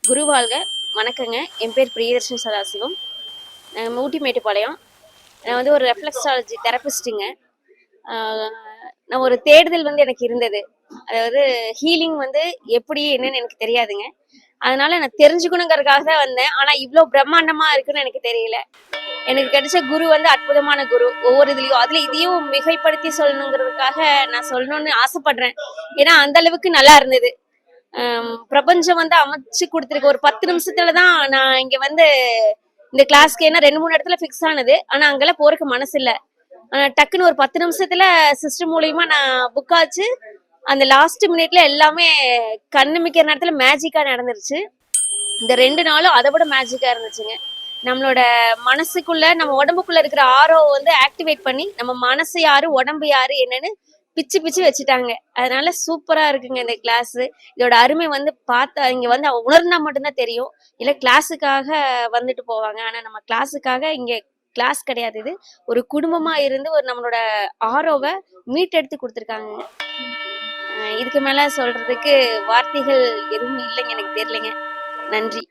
குரு வாழ்க. வணக்கங்க. என் பேர் பிரியதர்ஷினி சதாசிவம். நாங்கள் ஊட்டி மேட்டுப்பாளையம். நான் வந்து ஒரு ரெஃப்ளெக்ஸாலஜி தெரபிஸ்ட்டுங்க. நான் ஒரு தேடுதல் வந்து எனக்கு இருந்தது. அதாவது ஹீலிங் வந்து எப்படி என்னன்னு எனக்கு தெரியாதுங்க. அதனால நான் தெரிஞ்சுக்கணுங்கிறதுக்காக தான் வந்தேன். ஆனால் இவ்வளோ பிரம்மாண்டமாக இருக்குன்னு எனக்கு தெரியல. எனக்கு கிடைச்ச குரு வந்து அற்புதமான குரு. ஒவ்வொரு இதுலையும் அதில் இதையும் மிகைப்படுத்தி சொல்லணுங்கிறதுக்காக நான் சொல்லணும்னு ஆசைப்படுறேன். ஏன்னா அந்த அளவுக்கு நல்லா இருந்தது. பிரபஞ்சம் வந்து அமைச்சு கொடுத்துருக்கு. ஒரு 10 நிமிஷத்துல தான் நான் இங்க வந்து இந்த கிளாஸ்க்கு ஏன்னா 2-3 இடத்துல ஃபிக்ஸ் ஆனது. ஆனா அங்கெல்லாம் போறதுக்கு மனசு இல்லை. டக்குன்னு ஒரு 10 நிமிஷத்துல சிஸ்டம் மூலியமா நான் புக் ஆச்சு. அந்த லாஸ்ட் மினிட்ல எல்லாமே கண்ணுமிக்கிற நேரத்துல மேஜிக்கா நடந்துருச்சு. இந்த 2 நாளும் அதை விட மேஜிக்கா இருந்துச்சுங்க. நம்மளோட மனசுக்குள்ள நம்ம உடம்புக்குள்ள இருக்கிற ஆரோ வந்து ஆக்டிவேட் பண்ணி நம்ம மனசு யாரு உடம்பு யாரு என்னன்னு பிச்சு பிச்சு வச்சுட்டாங்க. அதனால சூப்பரா இருக்குங்க இந்த கிளாஸ். இதோட அருமை வந்து பார்த்தா இங்க வந்து உணர்ந்தா மட்டும்தான் தெரியும். இல்ல கிளாஸுக்காக வந்துட்டு போவாங்க. ஆனா நம்ம கிளாஸுக்காக இங்க கிளாஸ் கிடையாது. இது ஒரு குடும்பமா இருந்து ஒரு நம்மளோட ஆரோவை மீட்டெடுத்து கொடுத்துருக்காங்க. இதுக்கு மேல சொல்றதுக்கு வார்த்தைகள் எதுவும் இல்லைங்க, எனக்கு தெரியலைங்க. நன்றி.